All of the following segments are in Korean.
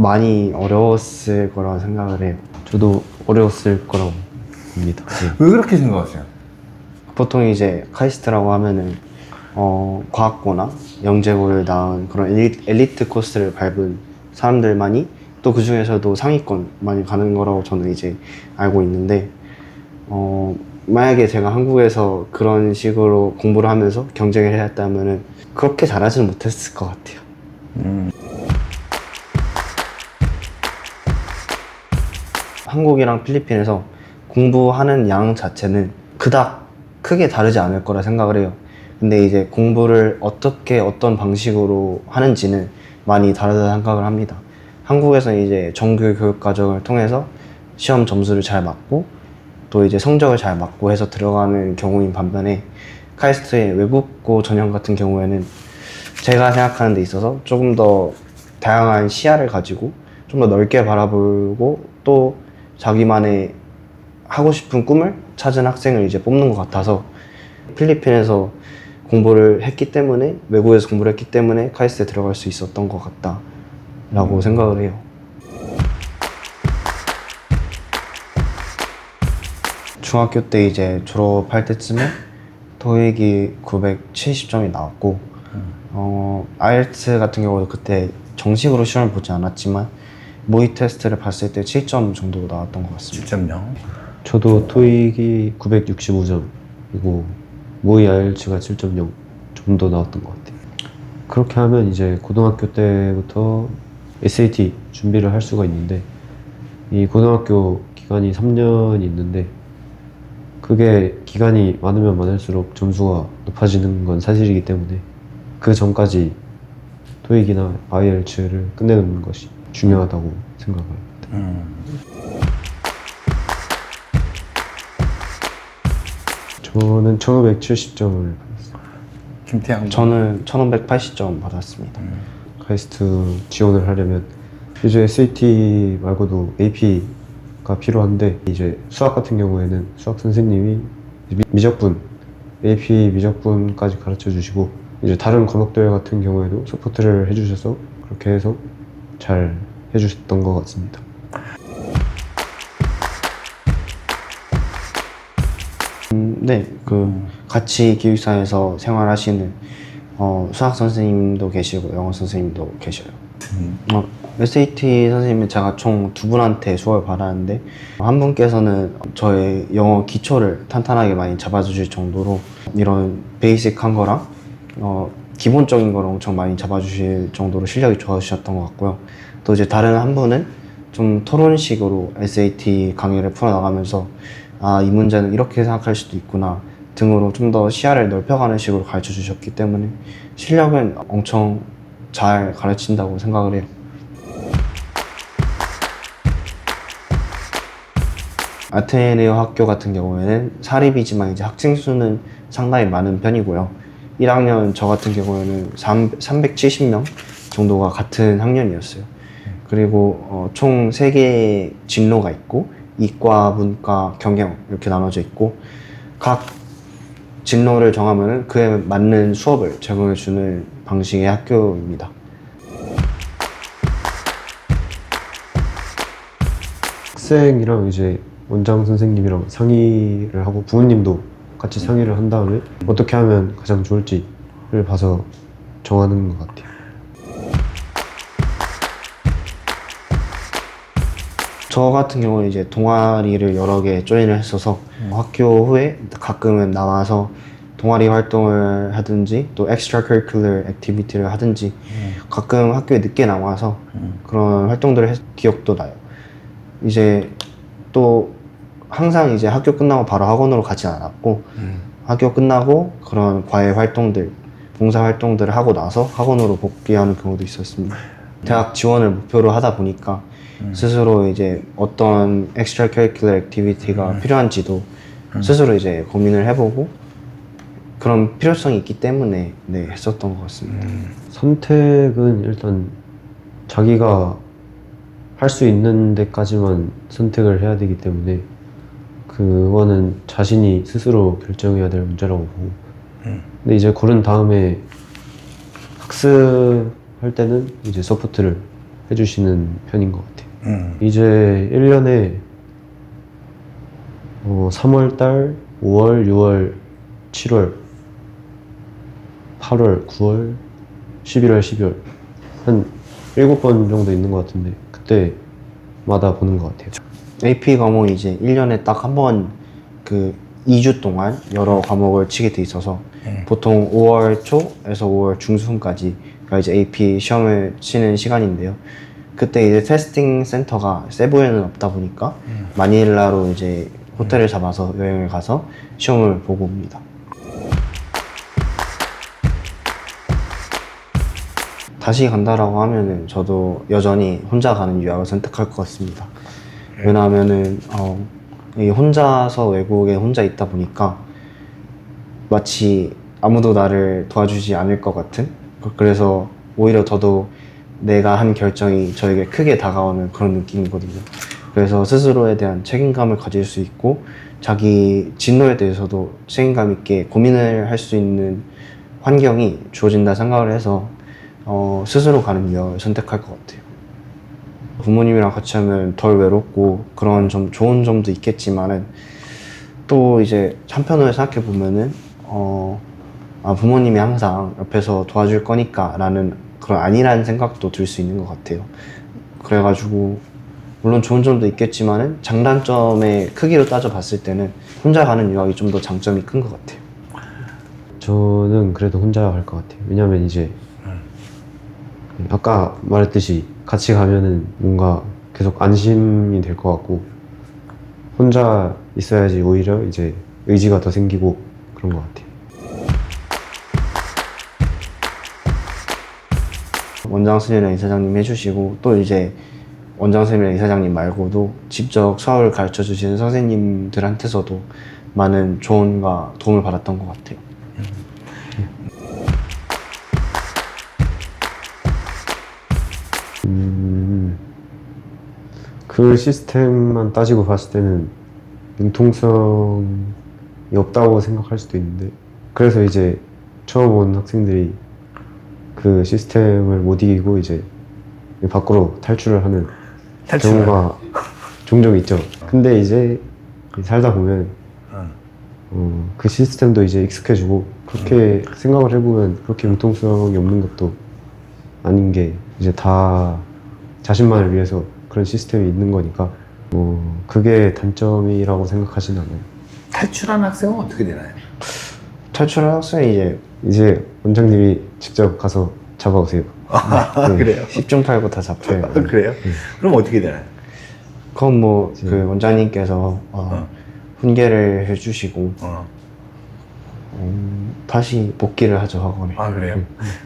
많이 어려웠을 거라고 생각을 해요. 저도 어려웠을 거라고 봅니다. 네. 왜 그렇게 생각하세요? 보통 이제 카이스트라고 하면은 과학고나 영재고를 나온 그런 엘리트 코스를 밟은 사람들만이 또 그 중에서도 상위권 많이 가는 거라고 저는 이제 알고 있는데 만약에 제가 한국에서 그런 식으로 공부를 하면서 경쟁을 해야 했다면은 그렇게 잘하지는 못했을 것 같아요. 한국이랑 필리핀에서 공부하는 양 자체는 그닥 크게 다르지 않을 거라 생각을 해요. 근데 이제 공부를 어떻게 어떤 방식으로 하는지는 많이 다르다 생각을 합니다. 한국에서는 이제 정규 교육 과정을 통해서 시험 점수를 잘 맞고 또 이제 성적을 잘 맞고 해서 들어가는 경우인 반면에 카이스트의 외국고 전형 같은 경우에는 제가 생각하는 데 있어서 조금 더 다양한 시야를 가지고 좀 더 넓게 바라보고 또 자기만의 하고 싶은 꿈을 찾은 학생을 이제 뽑는 것 같아서 필리핀에서 공부를 했기 때문에 외국에서 공부를 했기 때문에 카이스트에 들어갈 수 있었던 것 같다라고 생각을 해요. 중학교 때 이제 졸업할 때쯤에 토익이 970점이 나왔고 IELTS 같은 경우도 그때 정식으로 시험을 보지 않았지만 모의 테스트를 봤을 때 7점 정도 나왔던 것 같습니다. 7.0? 저도 토익이 965점이고 모의 IELTS가 7.0 정도 나왔던 것 같아요. 그렇게 하면 이제 고등학교 때부터 SAT 준비를 할 수가 있는데 이 고등학교 기간이 3년이 있는데 그게 기간이 많으면 많을수록 점수가 높아지는 건 사실이기 때문에 그 전까지 토익이나 IELTS를 끝내는 것이 중요하다고 생각합니다. 저는 1570점을 받았어요. 김태형 저는 1580점 받았습니다. 카이스트 지원을 하려면 이제 SAT 말고도 AP가 필요한데 이제 수학 같은 경우에는 수학 선생님이 미적분, AP 미적분까지 가르쳐 주시고 이제 다른 과목들 같은 경우에도 서포트를 해주셔서 그렇게 해서 잘 해주셨던 것 같습니다. 네, 같이 기숙사에서 생활하시는 수학 선생님도 계시고 영어 선생님도 계셔요. SAT 선생님은 제가 총 두 분한테 수업을 받았는데 한 분께서는 저의 영어 기초를 탄탄하게 많이 잡아주실 정도로 이런 베이직한 거랑 기본적인 거를 엄청 많이 잡아주실 정도로 실력이 좋아지셨던 것 같고요. 또 이제 다른 한 분은 좀 토론식으로 SAT 강의를 풀어나가면서 아, 이 문제는 이렇게 생각할 수도 있구나 등으로 좀 더 시야를 넓혀가는 식으로 가르쳐 주셨기 때문에 실력은 엄청 잘 가르친다고 생각을 해요. 아테네오 학교 같은 경우에는 사립이지만 이제 학생 수는 상당히 많은 편이고요. 1학년 저 같은 경우에는 370명 정도가 같은 학년이었어요. 그리고 총 3개의 진로가 있고 이과, 문과, 경영 이렇게 나눠져 있고 각 진로를 정하면 그에 맞는 수업을 제공해 주는 방식의 학교입니다. 학생이랑 이제 원장 선생님이랑 상의를 하고 부모님도 같이 상의를 한 다음에 어떻게 하면 가장 좋을지를 봐서 정하는 것 같아요. 저 같은 경우는 이제 동아리를 여러 개 조인을 했어서 학교 후에 가끔은 나와서 동아리 활동을 하든지 또 extracurricular activity를 하든지 가끔 학교에 늦게 나와서 그런 활동들을 했 기억도 나요. 이제 또 항상 이제 학교 끝나고 바로 학원으로 가지 않았고 학교 끝나고 그런 과외 활동들, 봉사 활동들을 하고 나서 학원으로 복귀하는 경우도 있었습니다. 대학 지원을 목표로 하다 보니까 스스로 이제 어떤 extracurricular activity가 필요한지도 스스로 이제 고민을 해보고 그런 필요성이 있기 때문에 네, 했었던 것 같습니다. 선택은 일단 자기가 할 수 있는 데까지만 선택을 해야 되기 때문에 그거는 자신이 스스로 결정해야 될 문제라고 보고 근데 이제 고른 다음에 학습할 때는 이제 서포트를 해주시는 편인 것 같아요. 이제 1년에 3월달, 5월, 6월, 7월, 8월, 9월, 11월, 12월 한 7번 정도 있는 것 같은데 그때마다 보는 것 같아요. AP 과목이 이제 1년에 딱 한 번 그 2주 동안 여러 과목을 치게 돼 있어서 보통 5월 초에서 5월 중순까지가 이제 AP 시험을 치는 시간인데요. 그때 이제 테스팅 센터가 세부에는 없다 보니까 마닐라로 이제 호텔을 잡아서 여행을 가서 시험을 보고 옵니다. 다시 간다라고 하면은 저도 여전히 혼자 가는 유학을 선택할 것 같습니다. 왜냐하면은 이 혼자서 외국에 혼자 있다 보니까 마치 아무도 나를 도와주지 않을 것 같은, 그래서 오히려 더더욱 내가 한 결정이 저에게 크게 다가오는 그런 느낌이거든요. 그래서 스스로에 대한 책임감을 가질 수 있고 자기 진로에 대해서도 책임감 있게 고민을 할 수 있는 환경이 주어진다 생각을 해서 스스로 가는 유학을 선택할 것 같아요. 부모님이랑 같이 하면 덜 외롭고 그런 좀 좋은 점도 있겠지만은 또 이제 한편으로 생각해 보면은 부모님이 항상 옆에서 도와줄 거니까 라는 그런 아니라는 생각도 들 수 있는 것 같아요. 그래가지고 물론 좋은 점도 있겠지만은 장단점의 크기로 따져봤을 때는 혼자 가는 유학이 좀 더 장점이 큰 것 같아요. 저는 그래도 혼자 갈 것 같아요. 왜냐면 이제 아까 말했듯이 같이 가면은 뭔가 계속 안심이 될 것 같고 혼자 있어야지 오히려 이제 의지가 더 생기고 그런 것 같아요. 원장 선생님이랑 이사장님 해주시고 또 이제 원장 선생님이랑 이사장님 말고도 직접 수학을 가르쳐 주시는 선생님들한테서도 많은 조언과 도움을 받았던 것 같아요. 그 시스템만 따지고 봤을 때는 융통성이 없다고 생각할 수도 있는데 그래서 이제 처음 온 학생들이 그 시스템을 못 이기고 이제 밖으로 탈출을 하는 경우가 종종 있죠. 근데 이제 살다 보면 그 시스템도 이제 익숙해지고 그렇게 생각을 해보면 그렇게 융통성이 없는 것도 아닌 게 이제 다 자신만을 위해서 그런 시스템이 있는 거니까 그게 단점이라고 생각하지는 않아요. 탈출한 학생은 어떻게 되나요? 탈출한 학생이 이제 원장님이 직접 가서 잡아오세요. 네. 그래요? 10중 8구 다 잡혀요. 그래요? 그럼 어떻게 되나요? 그건 뭐 그 원장님께서 훈계를 해주시고 다시 복귀를 하죠, 학원에. 아, 그래요?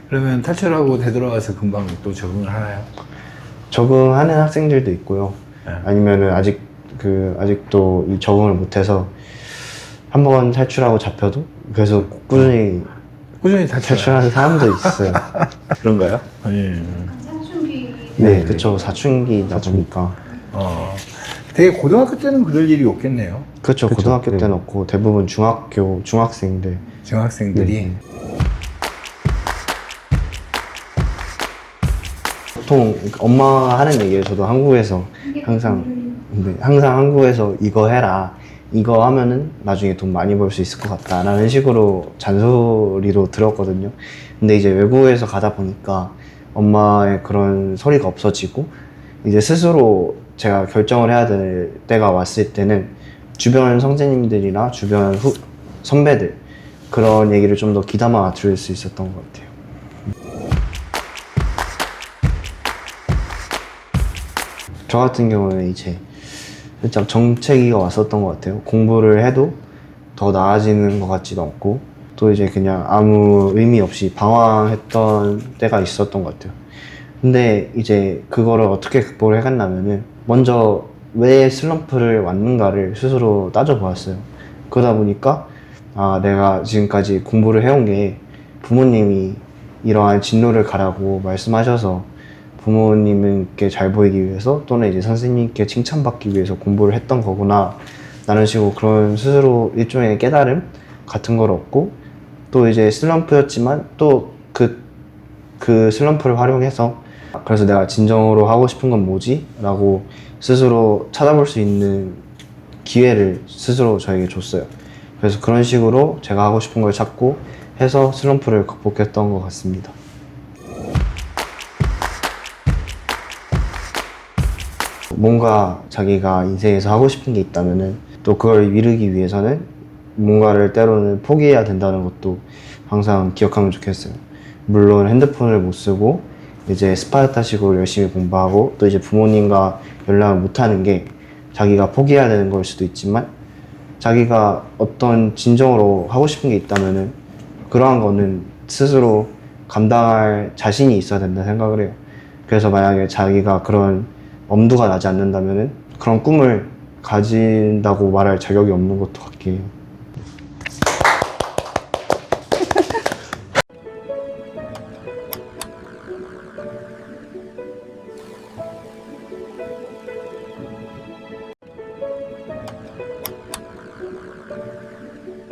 그러면 탈출하고 되돌아와서 금방 또 적응을 하나요? 적응하는 학생들도 있고요. 네. 아니면은 아직도 이 적응을 못해서 한번 탈출하고 잡혀도 계속 꾸준히 탈출하는 사람도 있어요. 그런가요? 사춘기 네, 그쵸. 사춘기다 보니까. 되게 고등학교 때는 그럴 일이 없겠네요. 그쵸. 그쵸. 고등학교 네. 때는 없고 대부분 중학생들. 중학생들이. 네. 보통 엄마가 하는 얘기를 저도 한국에서 항상 한국에서 이거 해라, 이거 하면은 나중에 돈 많이 벌 수 있을 것 같다 라는 식으로 잔소리로 들었거든요. 근데 이제 외국에서 가다 보니까 엄마의 그런 소리가 없어지고 이제 스스로 제가 결정을 해야 될 때가 왔을 때는 주변 선생님들이나 주변 선배들 그런 얘기를 좀 더 귀담아 들을 수 있었던 것 같아요. 저 같은 경우는 이제 살짝 정체기가 왔었던 것 같아요. 공부를 해도 더 나아지는 것 같지도 않고 또 이제 그냥 아무 의미 없이 방황했던 때가 있었던 것 같아요. 근데 이제 그거를 어떻게 극복을 해갔냐면은 먼저 왜 슬럼프를 왔는가를 스스로 따져보았어요. 그러다 보니까 내가 지금까지 공부를 해온 게 부모님이 이러한 진로를 가라고 말씀하셔서 부모님께 잘 보이기 위해서 또는 이제 선생님께 칭찬받기 위해서 공부를 했던 거구나 라는 식으로 그런 스스로 일종의 깨달음 같은 걸 얻고 또 이제 슬럼프였지만 또 그 슬럼프를 활용해서 그래서 내가 진정으로 하고 싶은 건 뭐지? 라고 스스로 찾아볼 수 있는 기회를 스스로 저에게 줬어요. 그래서 그런 식으로 제가 하고 싶은 걸 찾고 해서 슬럼프를 극복했던 것 같습니다. 뭔가 자기가 인생에서 하고 싶은 게 있다면은 또 그걸 이루기 위해서는 뭔가를 때로는 포기해야 된다는 것도 항상 기억하면 좋겠어요. 물론 핸드폰을 못 쓰고 이제 스파르타식으로 열심히 공부하고 또 이제 부모님과 연락을 못 하는 게 자기가 포기해야 되는 걸 수도 있지만 자기가 어떤 진정으로 하고 싶은 게 있다면은 그러한 거는 스스로 감당할 자신이 있어야 된다 생각을 해요. 그래서 만약에 자기가 그런 엄두가 나지 않는다면은 그런 꿈을 가진다고 말할 자격이 없는 것도 같긴 해요.